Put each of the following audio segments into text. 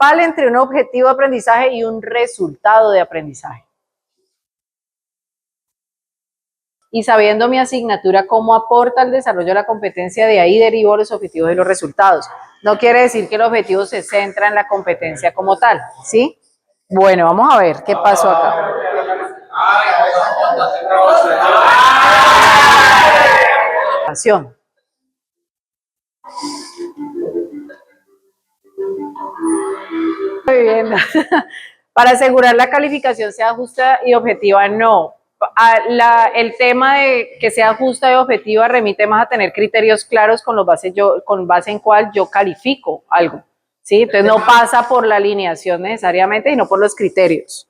principal entre un objetivo de aprendizaje y un resultado de aprendizaje. Y sabiendo mi asignatura cómo aporta al desarrollo de la competencia, de ahí derivo los objetivos y los resultados. No quiere decir que el objetivo se centra en la competencia como tal, ¿sí? Bueno, vamos a ver qué pasó acá. Vivienda. Para asegurar la calificación sea justa y objetiva, no. El tema de que sea justa y objetiva remite más a tener criterios claros con base en cuál yo califico algo, ¿sí? Entonces no pasa por la alineación necesariamente, sino por los criterios.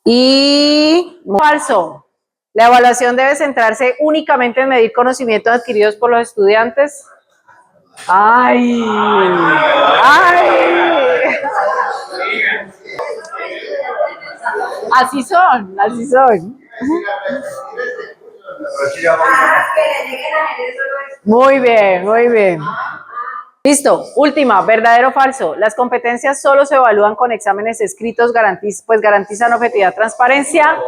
Y falso. La evaluación debe centrarse únicamente en medir conocimientos adquiridos por los estudiantes. ¡Ay! ¡Ay! Así son, así son. Muy bien, muy bien. Listo, última, verdadero o falso. Las competencias solo se evalúan con exámenes escritos, pues garantizan objetividad, transparencia.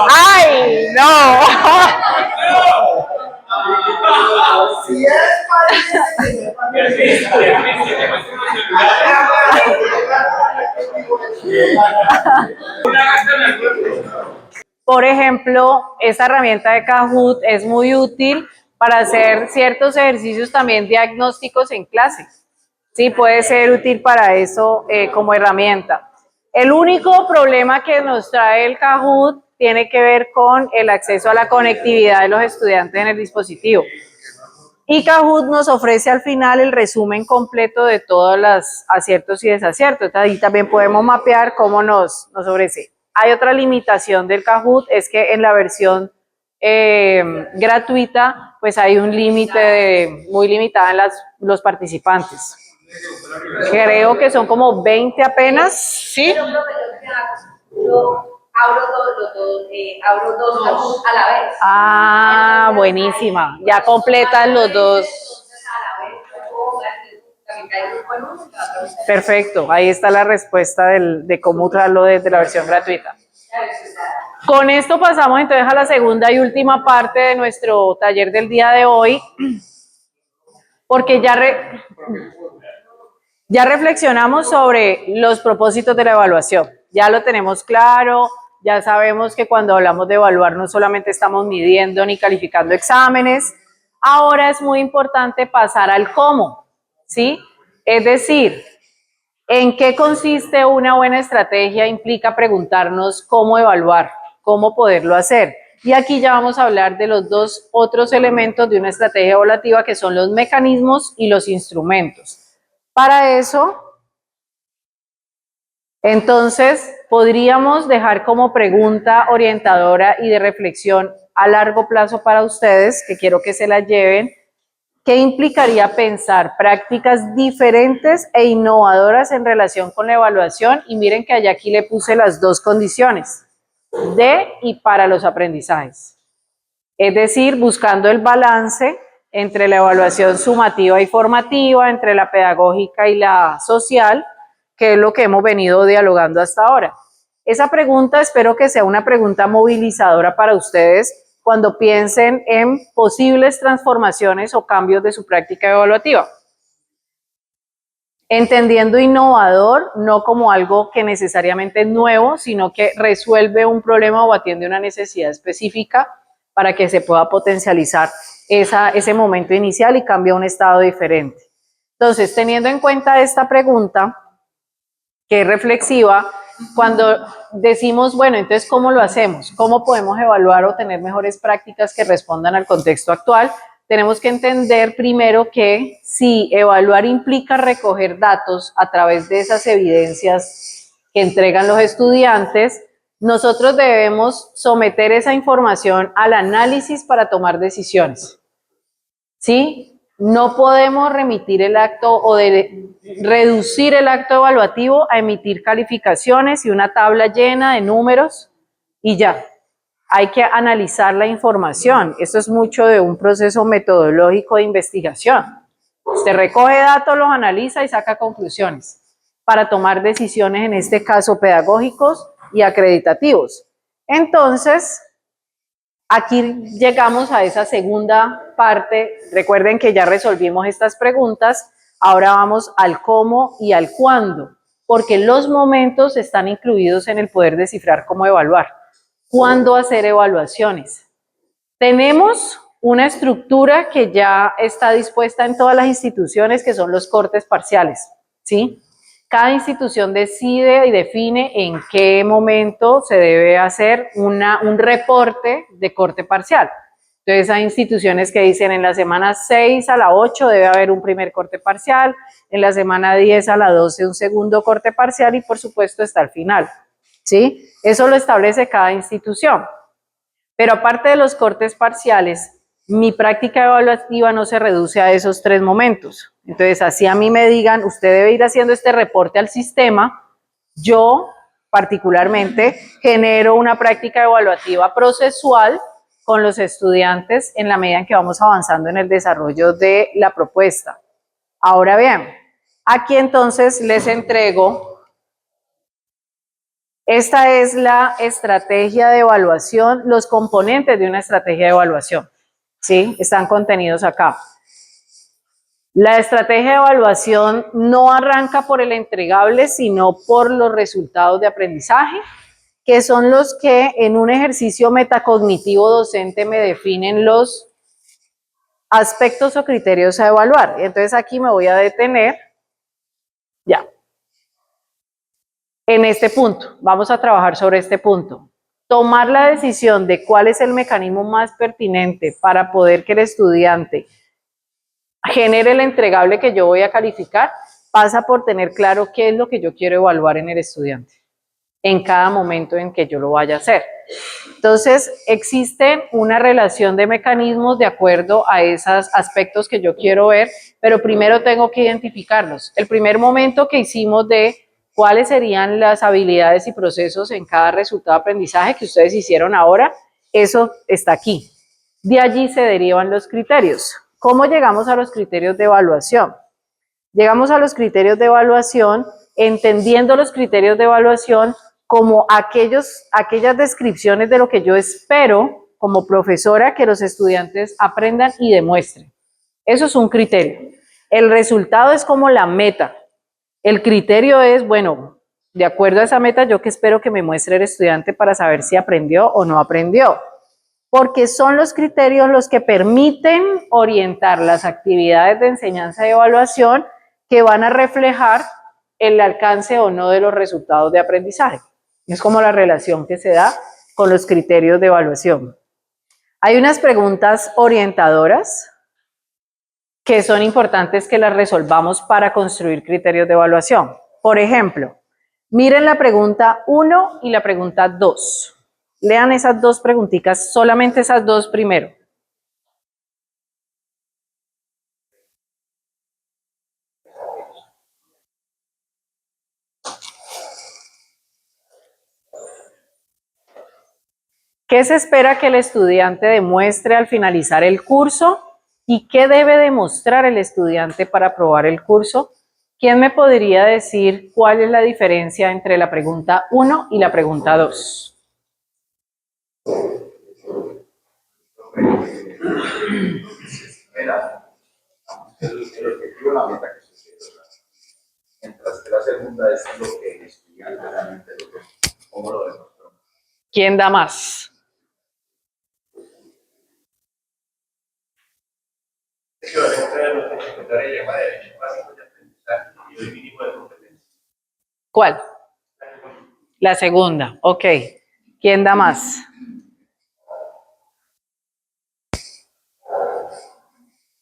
¡Ay, no! Por ejemplo, esta herramienta de Kahoot es muy útil para hacer ciertos ejercicios también diagnósticos en clase. Sí, puede ser útil para eso como herramienta. El único problema que nos trae el Kahoot tiene que ver con el acceso a la conectividad de los estudiantes en el dispositivo. Y Kahoot nos ofrece al final el resumen completo de todos los aciertos y desaciertos. Ahí también podemos mapear cómo nos ofrece. Hay otra limitación del Kahoot, es que en la versión gratuita, pues hay un límite muy limitado en los participantes. Creo que son como 20 apenas, ¿sí? Abro dos Kahoot a la vez. Ah, buenísima. Ya completan los dos. Perfecto. Ahí está la respuesta de cómo usarlo desde la versión gratuita. Con esto pasamos entonces a la segunda y última parte de nuestro taller del día de hoy, porque ya reflexionamos sobre los propósitos de la evaluación. Ya lo tenemos claro. Ya sabemos que cuando hablamos de evaluar no solamente estamos midiendo ni calificando exámenes. Ahora es muy importante pasar al cómo, ¿sí? Es decir, ¿en qué consiste una buena estrategia? Implica preguntarnos cómo evaluar, cómo poderlo hacer. Y aquí ya vamos a hablar de los dos otros elementos de una estrategia evaluativa, que son los mecanismos y los instrumentos. Para eso, entonces, podríamos dejar como pregunta orientadora y de reflexión a largo plazo para ustedes, que quiero que se la lleven, ¿qué implicaría pensar prácticas diferentes e innovadoras en relación con la evaluación? Y miren que allá aquí le puse las dos condiciones, de y para los aprendizajes. Es decir, buscando el balance entre la evaluación sumativa y formativa, entre la pedagógica y la social, que es lo que hemos venido dialogando hasta ahora. Esa pregunta espero que sea una pregunta movilizadora para ustedes cuando piensen en posibles transformaciones o cambios de su práctica evaluativa. Entendiendo innovador no como algo que necesariamente es nuevo, sino que resuelve un problema o atiende una necesidad específica para que se pueda potencializar ese momento inicial y cambie a un estado diferente. Entonces, teniendo en cuenta esta pregunta, que es reflexiva, cuando decimos, bueno, entonces, ¿cómo lo hacemos? ¿Cómo podemos evaluar o tener mejores prácticas que respondan al contexto actual? Tenemos que entender primero que si evaluar implica recoger datos a través de esas evidencias que entregan los estudiantes, nosotros debemos someter esa información al análisis para tomar decisiones, ¿sí? No podemos remitir el acto o reducir el acto evaluativo a emitir calificaciones y una tabla llena de números y ya. Hay que analizar la información. Esto es mucho de un proceso metodológico de investigación. Usted recoge datos, los analiza y saca conclusiones para tomar decisiones, en este caso pedagógicos y acreditativos. Entonces, aquí llegamos a esa segunda parte. Recuerden que ya resolvimos estas preguntas. Ahora vamos al cómo y al cuándo, porque los momentos están incluidos en el poder descifrar cómo evaluar. ¿Cuándo hacer evaluaciones? Tenemos una estructura que ya está dispuesta en todas las instituciones, que son los cortes parciales, ¿sí? Cada institución decide y define en qué momento se debe hacer un reporte de corte parcial. Entonces hay instituciones que dicen en la semana 6 a la 8 debe haber un primer corte parcial, en la semana 10 a la 12 un segundo corte parcial y por supuesto está al final, ¿sí? Eso lo establece cada institución. Pero aparte de los cortes parciales, mi práctica evaluativa no se reduce a esos 3 momentos. Entonces, así a mí me digan, usted debe ir haciendo este reporte al sistema, yo particularmente genero una práctica evaluativa procesual con los estudiantes en la medida en que vamos avanzando en el desarrollo de la propuesta. Ahora bien, aquí entonces les entrego. Esta es la estrategia de evaluación, los componentes de una estrategia de evaluación, ¿sí? Están contenidos acá. La estrategia de evaluación no arranca por el entregable, sino por los resultados de aprendizaje, que son los que en un ejercicio metacognitivo docente me definen los aspectos o criterios a evaluar. Entonces aquí me voy a detener, ya. En este punto, vamos a trabajar sobre este punto. Tomar la decisión de cuál es el mecanismo más pertinente para poder que el estudiante genere el entregable que yo voy a calificar, pasa por tener claro qué es lo que yo quiero evaluar en el estudiante, en cada momento en que yo lo vaya a hacer. Entonces, existe una relación de mecanismos de acuerdo a esos aspectos que yo quiero ver, pero primero tengo que identificarlos. El primer momento que hicimos de cuáles serían las habilidades y procesos en cada resultado de aprendizaje que ustedes hicieron ahora, eso está aquí. De allí se derivan los criterios. ¿Cómo llegamos a los criterios de evaluación? Llegamos a los criterios de evaluación entendiendo los criterios de evaluación como aquellas descripciones de lo que yo espero como profesora que los estudiantes aprendan y demuestren. Eso es un criterio. El resultado es como la meta. El criterio es, bueno, de acuerdo a esa meta, yo qué espero que me muestre el estudiante para saber si aprendió o no aprendió. Porque son los criterios los que permiten orientar las actividades de enseñanza y evaluación que van a reflejar el alcance o no de los resultados de aprendizaje. Es como la relación que se da con los criterios de evaluación. Hay unas preguntas orientadoras que son importantes que las resolvamos para construir criterios de evaluación. Por ejemplo, miren la pregunta 1 y la pregunta 2. Lean esas dos preguntitas, solamente esas dos primero. ¿Qué se espera que el estudiante demuestre al finalizar el curso? ¿Y qué debe demostrar el estudiante para aprobar el curso? ¿Quién me podría decir cuál es la diferencia entre la pregunta 1 y la pregunta 2? El objetivo, la meta que se quiere, mientras que la segunda es lo que el estudiante realmente lo ve, cómo lo demostró. ¿Quién da más? ¿Cuál? La segunda, ok. ¿Quién da más?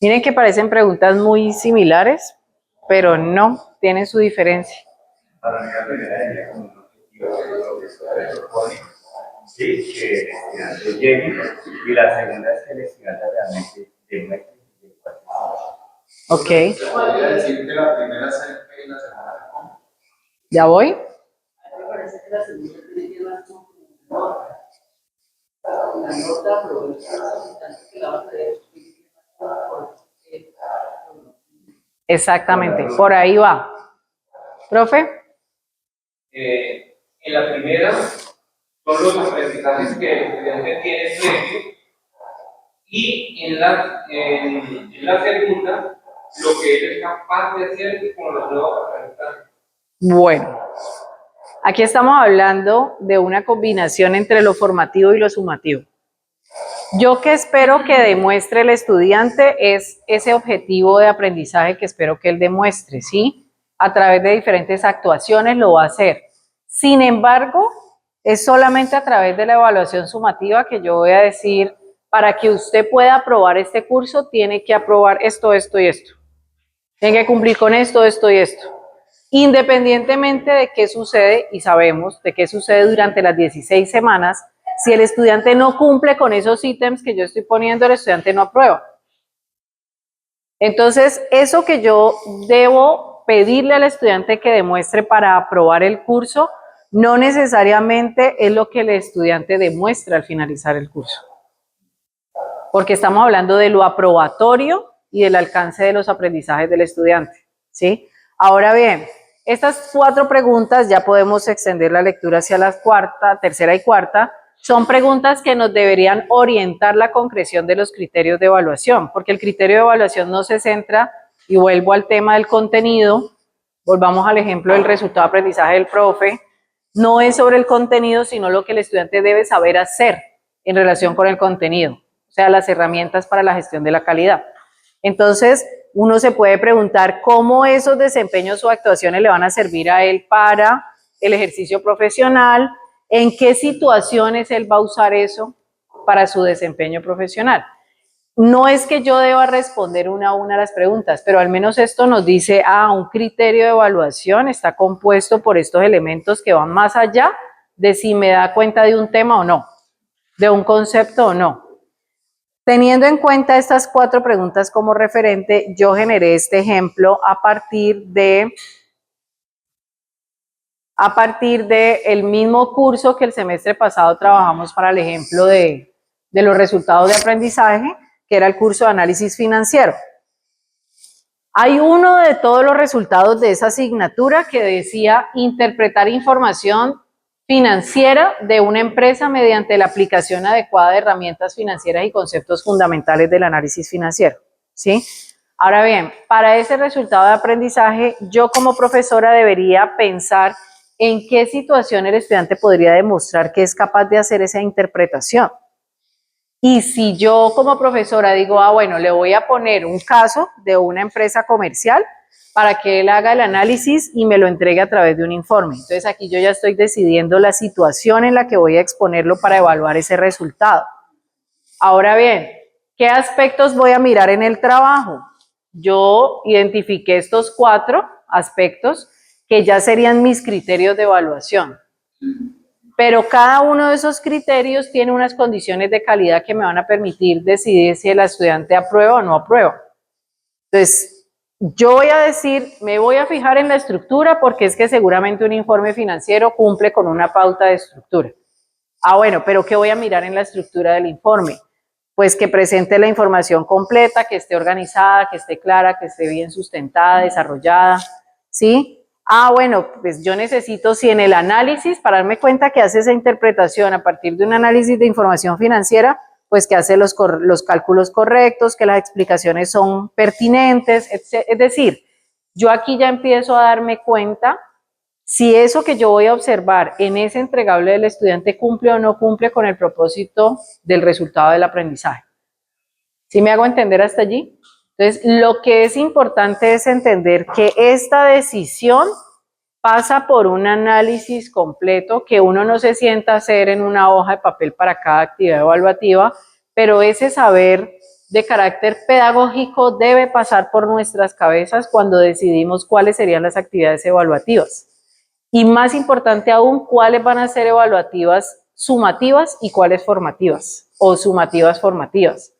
Miren que parecen preguntas muy similares, pero no, tienen su diferencia. Sí, que el estudiante llegue, y la segunda es que el estudiante realmente demuestre. Ok, Se podría decir que la primera CP y la segunda se compra. ya voy. Me parece que la segunda tiene que ver con nota. La nota aprovecha los habitantes que la van a leer. Exactamente, por ahí va. ¿Profe? En la primera son los aprendizajes que el estudiante tiene previo y en la segunda lo que él es capaz de hacer con los nuevos aprendizajes. Bueno, aquí estamos hablando de una combinación entre lo formativo y lo sumativo. Yo que espero que demuestre el estudiante es ese objetivo de aprendizaje que espero que él demuestre, ¿sí? A través de diferentes actuaciones lo va a hacer. Sin embargo, es solamente a través de la evaluación sumativa que yo voy a decir, para que usted pueda aprobar este curso, tiene que aprobar esto, esto y esto. Tiene que cumplir con esto, esto y esto. Independientemente de qué sucede, y sabemos de qué sucede durante las 16 semanas, si el estudiante no cumple con esos ítems que yo estoy poniendo, el estudiante no aprueba. Entonces, eso que yo debo pedirle al estudiante que demuestre para aprobar el curso, no necesariamente es lo que el estudiante demuestra al finalizar el curso. Porque estamos hablando de lo aprobatorio y del alcance de los aprendizajes del estudiante, ¿sí? Ahora bien, estas 4 preguntas, ya podemos extender la lectura hacia la tercera y cuarta, son preguntas que nos deberían orientar la concreción de los criterios de evaluación, porque el criterio de evaluación no se centra, y vuelvo al tema del contenido, volvamos al ejemplo del resultado de aprendizaje del profe, no es sobre el contenido, sino lo que el estudiante debe saber hacer en relación con el contenido, o sea, las herramientas para la gestión de la calidad. Entonces, uno se puede preguntar cómo esos desempeños o actuaciones le van a servir a él para el ejercicio profesional, en qué situaciones él va a usar eso para su desempeño profesional. No es que yo deba responder una a una las preguntas, pero al menos esto nos dice, un criterio de evaluación está compuesto por estos elementos que van más allá de si me da cuenta de un tema o no, de un concepto o no. Teniendo en cuenta estas 4 preguntas como referente, yo generé este ejemplo a partir de el mismo curso que el semestre pasado trabajamos para el ejemplo de los resultados de aprendizaje, que era el curso de análisis financiero. Hay uno de todos los resultados de esa asignatura que decía interpretar información financiera de una empresa mediante la aplicación adecuada de herramientas financieras y conceptos fundamentales del análisis financiero, ¿sí? Ahora bien, para ese resultado de aprendizaje, yo como profesora debería pensar en qué situación el estudiante podría demostrar que es capaz de hacer esa interpretación. Y si yo como profesora digo, bueno, le voy a poner un caso de una empresa comercial para que él haga el análisis y me lo entregue a través de un informe. Entonces aquí yo ya estoy decidiendo la situación en la que voy a exponerlo para evaluar ese resultado. Ahora bien, ¿qué aspectos voy a mirar en el trabajo? Yo identifiqué estos 4 aspectos que ya serían mis criterios de evaluación. Pero cada uno de esos criterios tiene unas condiciones de calidad que me van a permitir decidir si el estudiante aprueba o no aprueba. Entonces, yo voy a decir, me voy a fijar en la estructura porque es que seguramente un informe financiero cumple con una pauta de estructura. Bueno, pero ¿qué voy a mirar en la estructura del informe? Pues que presente la información completa, que esté organizada, que esté clara, que esté bien sustentada, desarrollada, ¿sí? Bueno, pues yo necesito, si en el análisis, para darme cuenta que hace esa interpretación a partir de un análisis de información financiera, pues que hace los cálculos correctos, que las explicaciones son pertinentes, es decir, yo aquí ya empiezo a darme cuenta si eso que yo voy a observar en ese entregable del estudiante cumple o no cumple con el propósito del resultado del aprendizaje. ¿Sí me hago entender hasta allí? Entonces, lo que es importante es entender que esta decisión pasa por un análisis completo que uno no se sienta a hacer en una hoja de papel para cada actividad evaluativa, pero ese saber de carácter pedagógico debe pasar por nuestras cabezas cuando decidimos cuáles serían las actividades evaluativas. Y más importante aún, cuáles van a ser evaluativas sumativas y cuáles formativas o sumativas formativas.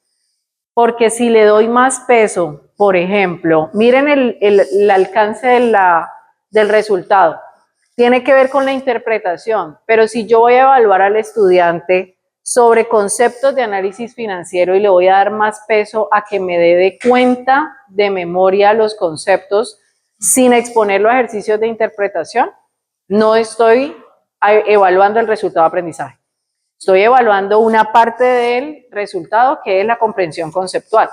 Porque si le doy más peso Por ejemplo, miren el alcance del resultado. Tiene que ver con la interpretación, pero si yo voy a evaluar al estudiante sobre conceptos de análisis financiero y le voy a dar más peso a que me dé de cuenta de memoria los conceptos sin exponerlo a ejercicios de interpretación, no estoy evaluando el resultado de aprendizaje. Estoy evaluando una parte del resultado que es la comprensión conceptual.